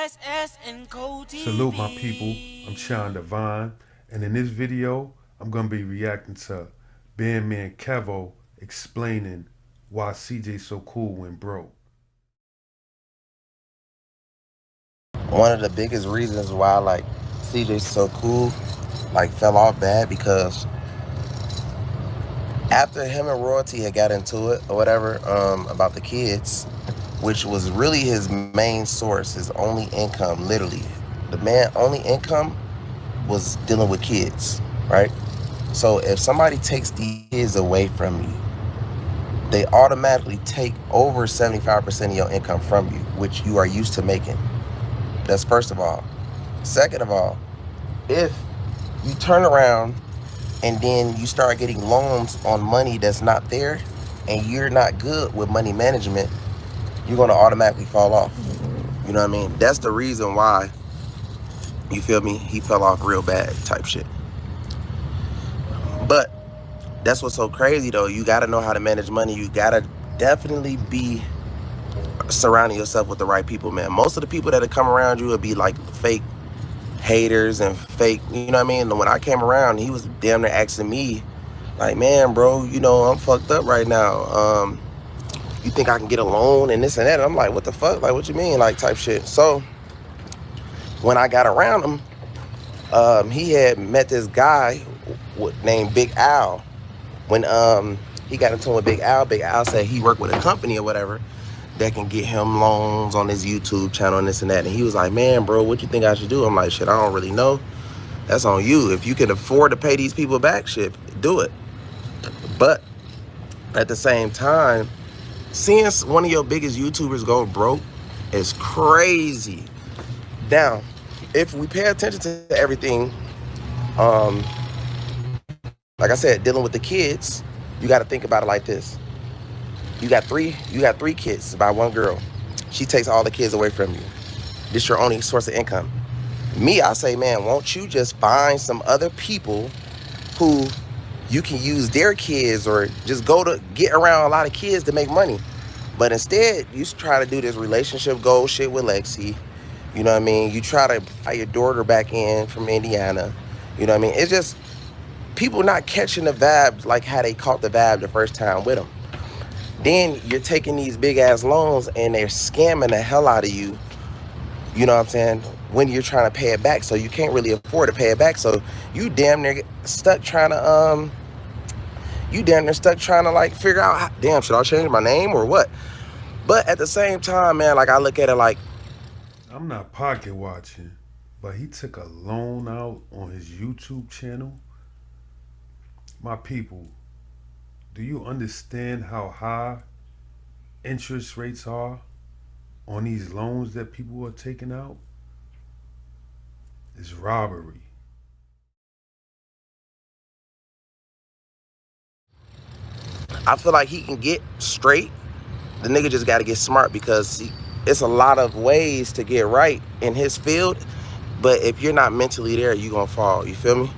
Salute my people. I'm Sean Devine, and in this video, I'm gonna be reacting to Bandman Kevo explaining why CJ so cool when broke. One of the biggest reasons why CJ's so cool fell off bad because after him and Royalty had got into it or whatever about the kids, which was really his main source, his only income, literally. The man only income was dealing with kids, right? So if somebody takes the kids away from you, they automatically take over 75% of your income from you, which you are used to making. That's first of all. Second of all, if you turn around and then you start getting loans on money that's not there and you're not good with money management, you're going to automatically fall off. You know what I mean? That's the reason why, you feel me, he fell off real bad type shit. But that's what's so crazy though. You got to know how to manage money. You got to definitely be surrounding yourself with the right people, man. Most of the people that come around you will be like fake haters and fake, you know what I mean? When I came around, he was damn near asking me, like, man, bro, you know, I'm fucked up right now. You think I can get a loan and this and that? I'm like, what the fuck? Like, what you mean? Like, type shit. So when I got around him, he had met this guy named Big Al. When he got into it with Big Al said he worked with a company or whatever that can get him loans on his YouTube channel and this and that. And he was like, man, bro, what you think I should do? I'm like, shit, I don't really know. That's on you. If you can afford to pay these people back, shit, do it. But at the same time, seeing one of your biggest YouTubers go broke is crazy. Now, if we pay attention to everything, like I said, dealing with the kids, you got to think about it like this. You got three kids by one girl. She takes all the kids away from you. This your only source of income. Me, I say, man, won't you just find some other people who you can use their kids or just go to get around a lot of kids to make money. But instead, you try to do this relationship goal shit with Lexi. You know what I mean? You try to buy your daughter back in from Indiana. You know what I mean? It's just people not catching the vibe like how they caught the vibe the first time with them. Then you're taking these big ass loans and they're scamming the hell out of you. You know what I'm saying? When you're trying to pay it back, so you can't really afford to pay it back. So you damn near stuck trying to like figure out, damn, should I change my name or what? But at the same time, man, like I look at it like, I'm not pocket watching, but he took a loan out on his YouTube channel. My people, do you understand how high interest rates are on these loans that people are taking out? It's robbery. I feel like he can get straight. The nigga just got to get smart because it's a lot of ways to get right in his field. But if you're not mentally there, you're going to fall. You feel me?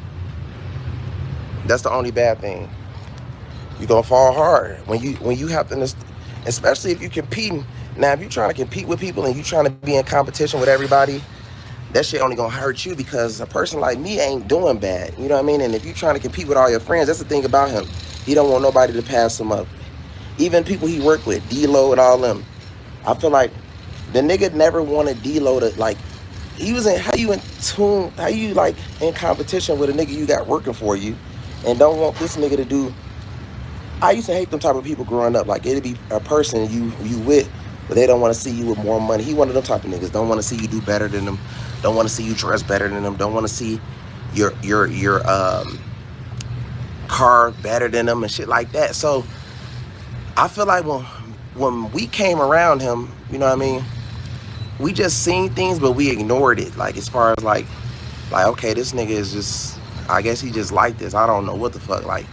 That's the only bad thing. You're going to fall hard. When you have to, especially if you're competing. Now, if you're trying to compete with people and you're trying to be in competition with everybody, that shit only going to hurt you because a person like me ain't doing bad. You know what I mean? And if you're trying to compete with all your friends, that's the thing about him. He don't want nobody to pass him up. Even people he worked with, D-Lo and all them. I feel like the nigga never wanted D-Lo to, like, he was in, how you like in competition with a nigga you got working for you and don't want this nigga to do. I used to hate them type of people growing up. Like, it'd be a person you with, but they don't want to see you with more money. He one of them type of niggas. Don't want to see you do better than them. Don't want to see you dress better than them. Don't want to see your car better than them and shit like that. So I feel like when we came around him, you know what I mean, we just seen things, but we ignored it. Like, as far as like, okay, this nigga is just, I guess he just like this. I don't know what the fuck, like.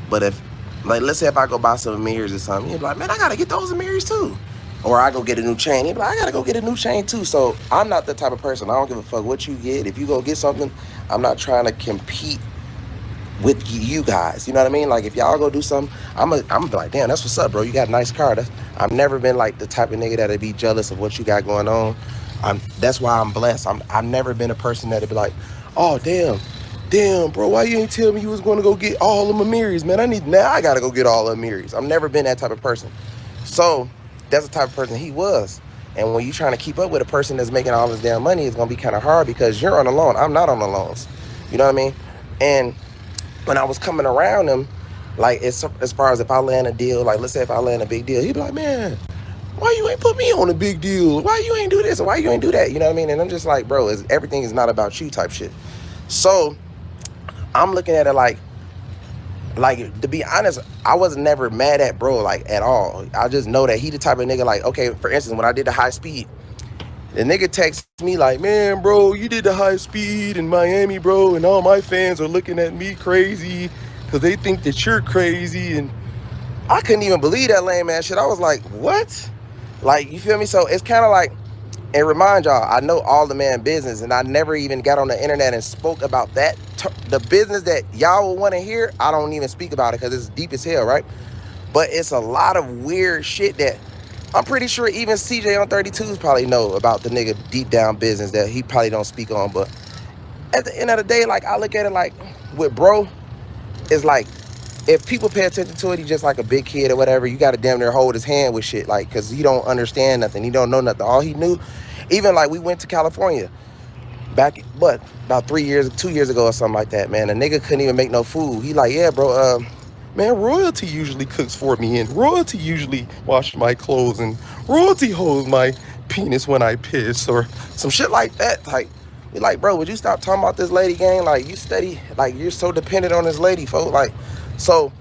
But if, like, let's say if I go buy some mirrors or something, he'd be like, man, I gotta get those mirrors too. Or I go get a new chain, he'd be like, I gotta go get a new chain too. So I'm not the type of person, I don't give a fuck what you get. If you go get something, I'm not trying to compete with you guys, you know what I mean? Like, if y'all go do something, I'm gonna be like, damn, that's what's up, bro. You got a nice car. I've never been like the type of nigga that'd be jealous of what you got going on. That's why I'm blessed. I've never been a person that'd be like, oh damn, bro, why you ain't tell me you was going to go get all of Amiris, man? I gotta go get all of Amiris. I've never been that type of person. So that's the type of person he was. And when you're trying to keep up with a person that's making all this damn money, it's gonna be kind of hard because you're on a loan. I'm not on the loans. You know what I mean? And when I was coming around him, like as far as if I land a deal, like let's say if I land a big deal, he'd be like, man, why you ain't put me on a big deal? Why you ain't do this? Or why you ain't do that? You know what I mean? And I'm just like, bro, everything is not about you type shit. So I'm looking at it like to be honest, I was never mad at bro like at all. I just know that he the type of nigga like, okay, for instance, when I did the high speed, the nigga texts me like, man, bro, you did the high speed in Miami, bro, and all my fans are looking at me crazy because they think that you're crazy. And I couldn't even believe that lame ass shit. I was like, what? Like, you feel me? So it's kind of like, and remind y'all, I know all the man business, and I never even got on the internet and spoke about that. The business that y'all will want to hear, I don't even speak about it because it's deep as hell, right? But it's a lot of weird shit that I'm pretty sure even CJ on 32s probably know about the nigga deep down business that he probably don't speak on. But at the end of the day, like I look at it like with bro, it's like if people pay attention to it, he's just like a big kid or whatever. You got to damn near hold his hand with shit, like, because he don't understand nothing. He don't know nothing. All he knew, even like we went to California back, but about 2 years ago or something like that, man. A nigga couldn't even make no food. He like, yeah, bro, man, royalty usually cooks for me, and royalty usually wash my clothes, and royalty holds my penis when I piss, or some shit like that. Like, we like, bro, would you stop talking about this lady gang? Like, you steady, like, you're so dependent on this lady, folks. Like, so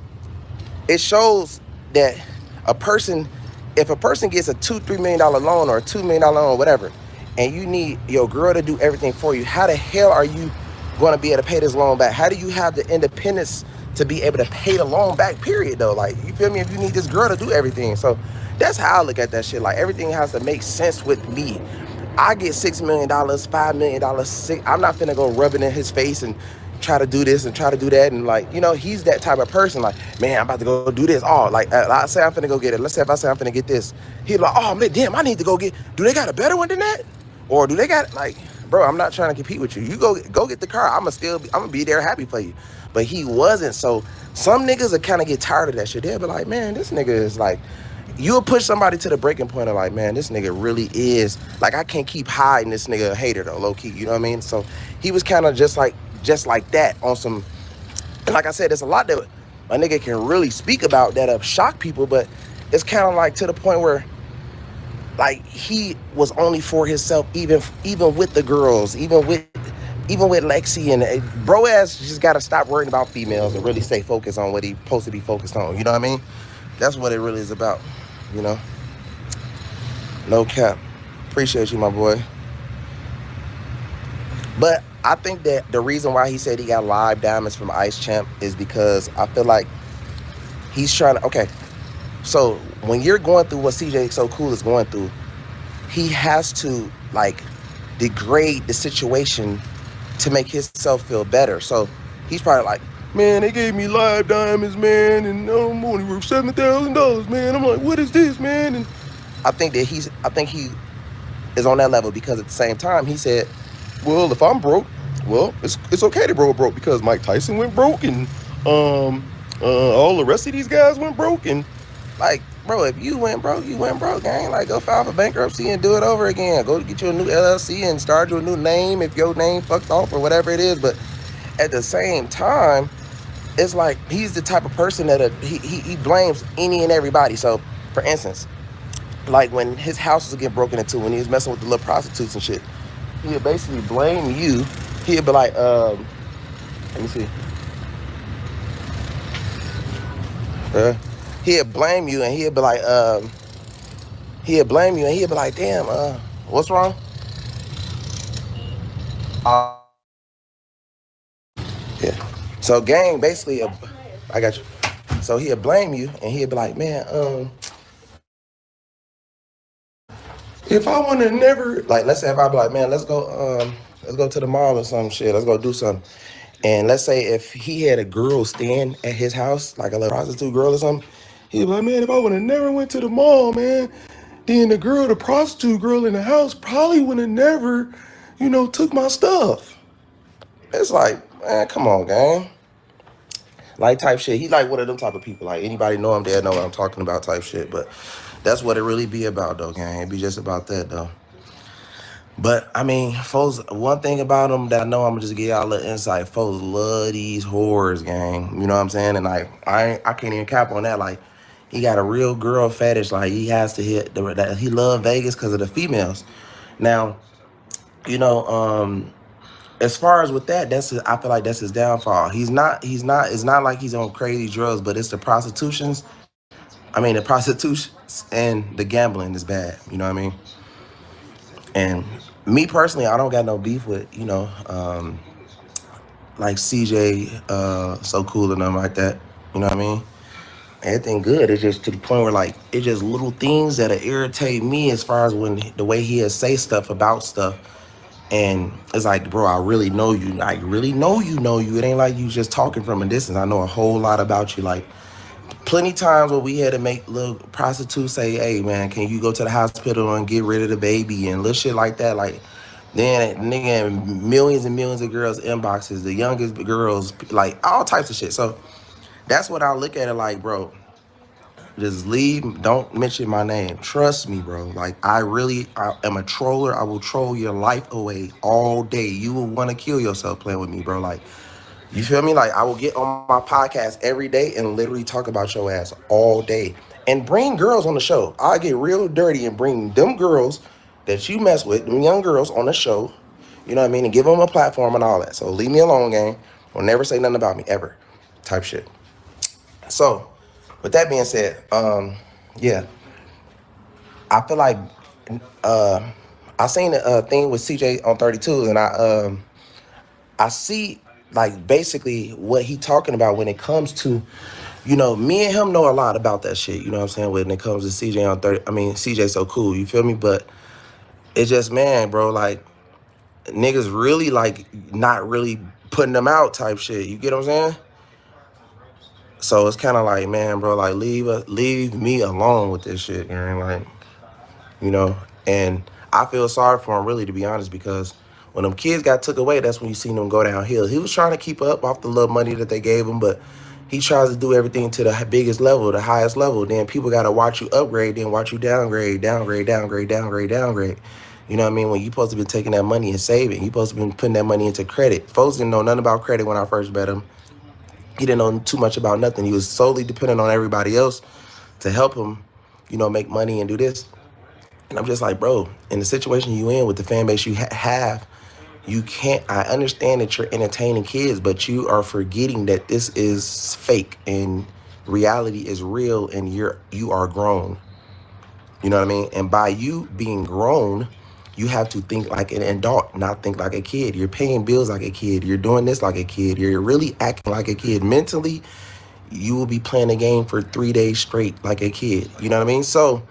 it shows that a person, if a person gets a $2-3 million loan or a $2 million loan or whatever, and you need your girl to do everything for you, how the hell are you going to be able to pay this loan back? How do you have the independence to be able to pay the loan back, period, though? Like, you feel me? If you need this girl to do everything. So that's how I look at that shit. Like, everything has to make sense with me. I get $6 million, $5 million. I'm not finna go rub it in his face and try to do this and try to do that. And like, you know, he's that type of person. Like, man, I'm about to go do this. Oh, like, I say I'm finna go get it. Let's say if I say I'm finna get this, he's like, oh man, damn, I need to go get. Do they got a better one than that? Or do they got like, bro? I'm not trying to compete with you. You go get the car. I'm gonna be there happy for you. But he wasn't. So some niggas will kind of get tired of that shit. They'll be like, man, this nigga is like. You'll push somebody to the breaking point of like, man, this nigga really is like, I can't keep hiding this nigga a hater though, low key. You know what I mean? So he was kind of just like that on some. And like I said, there's a lot that a nigga can really speak about that have shocked people, but it's kind of like to the point where like he was only for himself, even with the girls, even with Lexi, and bro ass just gotta stop worrying about females and really stay focused on what he supposed to be focused on. You know what I mean? That's what it really is about. You know, no cap. Appreciate you, my boy. But I think that the reason why he said he got live diamonds from Ice Champ is because I feel like he's trying to. Okay, so when you're going through what CJ So Cool is going through, he has to like degrade the situation to make himself feel better. So he's probably like, man, they gave me live diamonds, man, and I'm only worth $7,000, man. I'm like, what is this, man? And I think he is on that level because at the same time he said, well, if I'm broke, well, it's okay to go broke because Mike Tyson went broke, and all the rest of these guys went broke. And like, bro, if you went broke, you went broke, gang. Like, go file for bankruptcy and do it over again. Go get you a new LLC and start you a new name if your name fucked off or whatever it is. But at the same time, it's like he's the type of person that he blames any and everybody. So, for instance, like when his house was getting broken into, when he was messing with the little prostitutes and shit, he'd basically blame you. He'd be like, let me see. He'd blame you, and he'd be like, damn, what's wrong? Yeah. So gang, basically, I got you. So he'd blame you, and he'd be like, man, if I want to never, like, let's say if I be like, man, let's go to the mall or some shit, let's go do something. And let's say if he had a girl staying at his house, like a little prostitute girl or something, he'd be like, man, if I would have never went to the mall, man, then the prostitute girl in the house probably would have never, took my stuff. It's like, man, come on, gang. Like type shit. He like one of them type of people. Like anybody know him, they know what I'm talking about type shit. But that's what it really be about though, gang. It be just about that though. But I mean, folks, one thing about them that I know, I'm gonna just give y'all a little insight. Folks love these whores, gang. You know what I'm saying? And like, I can't even cap on that. Like, he got a real girl fetish. Like, he has to hit that. He love Vegas because of the females. Now, you know, as far as with that, I feel like that's his downfall. It's not like he's on crazy drugs, but it's the prostitutions. I mean, the prostitutions and the gambling is bad. You know what I mean? And me personally, I don't got no beef with, like CJ, so cool and nothing like that. You know what I mean? Everything good. It's just to the point where like it's just little things that irritate me as far as when the way he say stuff about stuff. And it's like, bro, I really know you. I really know you. It ain't like you just talking from a distance. I know a whole lot about you. Like, plenty times where we had to make little prostitutes say, hey, man, can you go to the hospital and get rid of the baby and little shit like that. Like, then nigga, millions and millions of girls inboxes, the youngest girls, like all types of shit. So that's what I look at it like, bro. Just leave. Don't mention my name. Trust me, bro. Like, I am a troller. I will troll your life away all day. You will want to kill yourself playing with me, bro. Like, you feel me? Like, I will get on my podcast every day and literally talk about your ass all day. And bring girls on the show. I get real dirty and bring them girls that you mess with, them young girls on the show. You know what I mean? And give them a platform and all that. So leave me alone, gang. Don't never say nothing about me, ever. Type shit. So, with that being said, yeah, I feel like I seen a thing with CJ on 32, and I see like basically what he talking about when it comes to, me and him know a lot about that shit. You know what I'm saying? When it comes to CJ on 30, I mean CJ so cool. You feel me? But it's just, man, bro, like niggas really like not really putting them out type shit. You get what I'm saying? So it's kind of like, man, bro, like leave me alone with this shit, man. Like, and I feel sorry for him, really, to be honest, because when them kids got took away, that's when you seen them go downhill. He was trying to keep up off the little money that they gave him, but he tries to do everything to the biggest level, the highest level. Then people got to watch you upgrade, then watch you downgrade. You know what I mean? When you supposed to be taking that money and saving, you supposed to be putting that money into credit. Folks didn't know nothing about credit when I first met him. He didn't know too much about nothing. He was solely dependent on everybody else to help him, make money and do this. And I'm just like, bro, in the situation you in with the fan base you have, you can't. I understand that you're entertaining kids, but you are forgetting that this is fake and reality is real, and you are grown. You know what I mean? And by you being grown, you have to think like an adult, not think like a kid. You're paying bills like a kid. You're doing this like a kid. You're really acting like a kid. Mentally, you will be playing a game for 3 days straight like a kid. You know what I mean? So,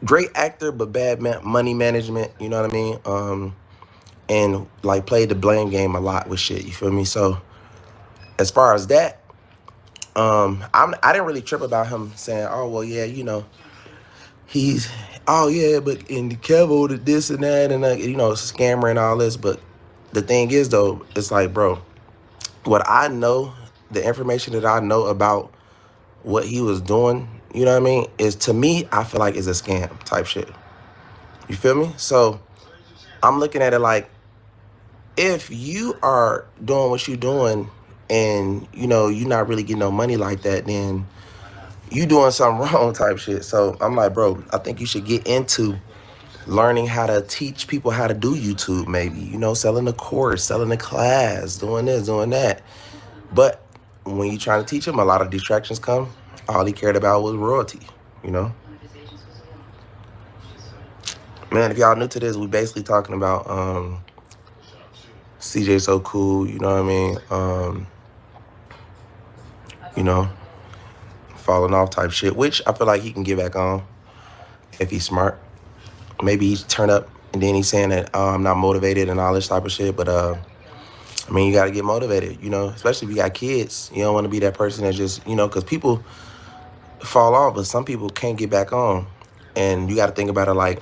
great actor, but bad money management. You know what I mean? And like played the blame game a lot with shit. You feel me? So, as far as that, I didn't really trip about him saying, oh, well, yeah, he's, oh, yeah, but in the Kevo, the this and that, and, scammer and all this. But the thing is, though, it's like, bro, what I know, the information that I know about what he was doing, you know what I mean, is, to me, I feel like it's a scam type shit. You feel me? So I'm looking at it like, if you are doing what you're doing and, you're not really getting no money like that, then you doing something wrong type shit. So I'm like, bro, I think you should get into learning how to teach people how to do YouTube, maybe, selling a course, selling a class, doing this, doing that. But when you're trying to teach them, a lot of distractions come. All he cared about was royalty, Man, if y'all new to this, we basically talking about CJ so cool, you know what I mean? Falling off type shit, which I feel like he can get back on if he's smart. Maybe he's turn up and then he's saying that, I'm not motivated and all this type of shit. But, you got to get motivated, especially if you got kids. You don't want to be that person that just, because people, fall off, but some people can't get back on. And you got to think about it like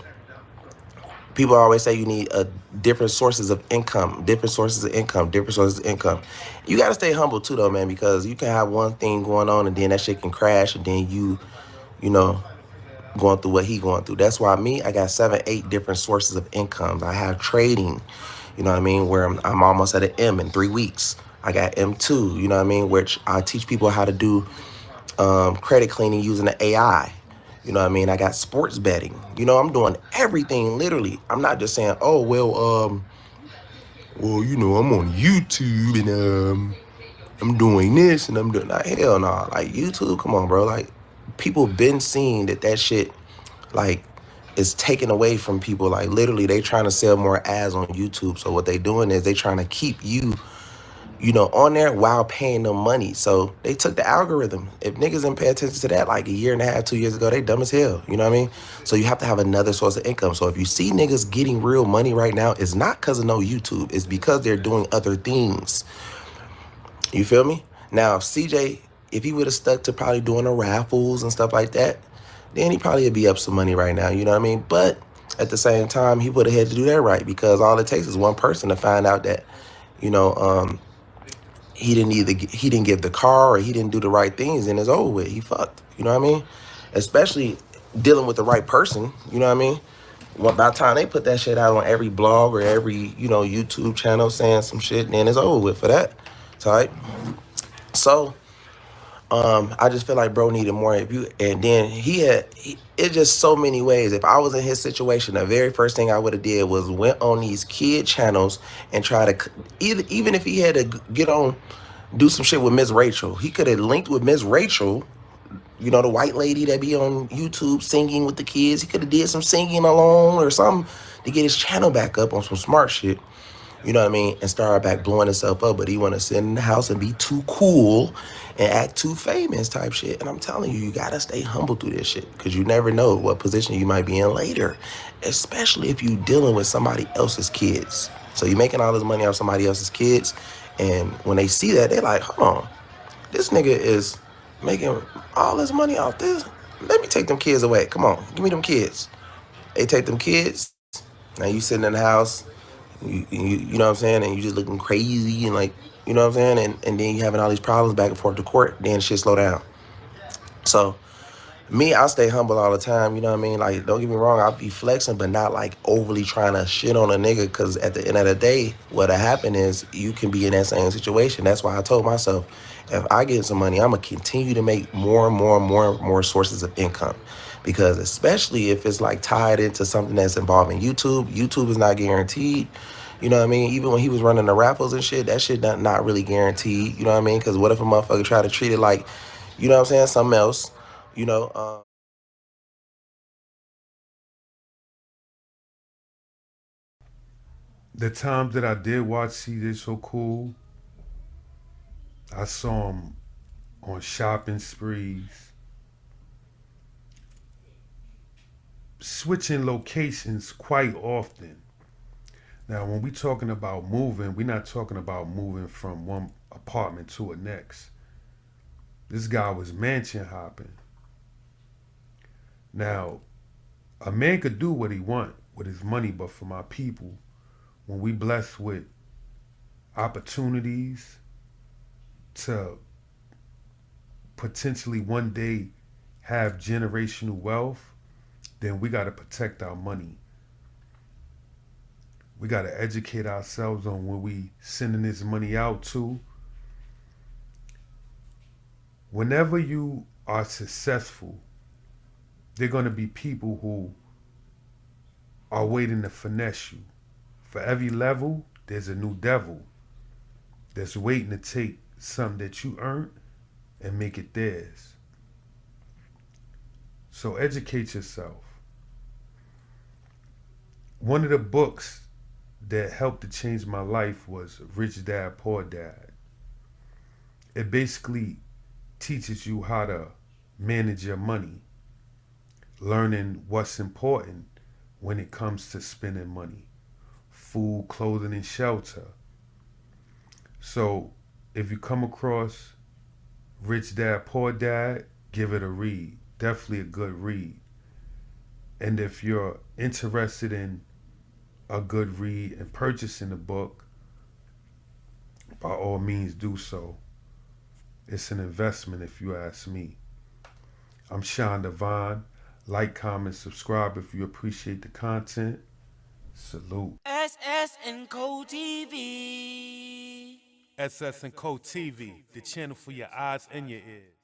people always say you need different sources of income, different sources of income, different sources of income. You got to stay humble too, though, man, because you can have one thing going on and then that shit can crash, and then you know, going through what he going through. That's why me, I got 7, 8 different sources of incomes. I have trading, you know what I mean, where I'm almost at an M in 3 weeks. I got M2, you know what I mean, which I teach people how to do credit cleaning using the AI. You know what I mean? I got sports betting. You know, I'm doing everything literally. I'm not just saying, oh well, I'm on YouTube and I'm doing this and I'm doing that. Hell no. Like YouTube, come on, bro. Like people been seeing that shit like is taken away from people. Like literally they trying to sell more ads on YouTube. So what they doing is they trying to keep you on there while paying them money. So they took the algorithm. If niggas didn't pay attention to that like a year and a half, 2 years ago, they dumb as hell. You know what I mean? So you have to have another source of income. So if you see niggas getting real money right now, it's not because of no YouTube. It's because they're doing other things. You feel me? Now, if CJ, if he would have stuck to probably doing the raffles and stuff like that, then he probably would be up some money right now. You know what I mean? But at the same time, he would have had to do that right, because all it takes is one person to find out that, you know, he didn't give the car, or he didn't do the right things, and it's over with. He fucked. You know what I mean? Especially dealing with the right person. You know what I mean? Well, by the time they put that shit out on every blog or every YouTube channel saying some shit, then it's over with for that type. So I just feel like bro needed more. If you and then it's just so many ways. If I was in his situation, the very first thing I would have did was went on these kid channels and try to even if he had to get on, do some shit with Miss Rachel. He could have linked with Miss Rachel, the white lady that be on YouTube singing with the kids. He could have did some singing alone or something to get his channel back up on some smart shit. You know what I mean? And start back blowing himself up. But he want to sit in the house and be too cool and act too famous type shit. And I'm telling you, you got to stay humble through this shit, because you never know what position you might be in later, especially if you dealing with somebody else's kids. So you're making all this money off somebody else's kids. And when they see that, they're like, hold on, this nigga is making all this money off this. Let me take them kids away. Come on, give me them kids. They take them kids. Now you sitting in the house, you know what I'm saying, and you just looking crazy and like, you know what I'm saying, and then you having all these problems back and forth to court. Then shit slow down. So me, I stay humble all the time. You know what I mean? Like, don't get me wrong, I'll be flexing, but not like overly trying to shit on a nigga. Because at the end of the day, what'll happen is you can be in that same situation. That's why I told myself, if I get some money, I'm gonna continue to make more and more and more and more sources of income. Because especially if it's like tied into something that's involving YouTube is not guaranteed. You know what I mean? Even when he was running the raffles and shit, that shit not really guaranteed. You know what I mean? Because what if a motherfucker try to treat it like, you know what I'm saying, something else? You know. The times that I did watch CJ So Cool, I saw him on shopping sprees, switching locations quite often. Now, when we talking about moving, we're not talking about moving from one apartment to a next. This guy was mansion hopping. Now, a man could do what he want with his money, but for my people, when we blessed with opportunities to potentially one day have generational wealth, then we got to protect our money. We got to educate ourselves on where we sending this money out to. Whenever you are successful, there are going to be people who are waiting to finesse you. For every level, there's a new devil that's waiting to take something that you earned and make it theirs. So educate yourself. One of the books that helped to change my life was Rich Dad Poor Dad. It basically teaches you how to manage your money, learning what's important when it comes to spending money: food, clothing, and shelter. So if you come across Rich Dad Poor Dad, give it a read. Definitely a good read. And if you're interested in a good read and purchasing the book, by all means do so. It's an investment if you ask me. I'm Sean Devine. Like, comment, subscribe if you appreciate the content. Salute. SS and Co TV. SS and Co TV, the channel for your eyes and your ears.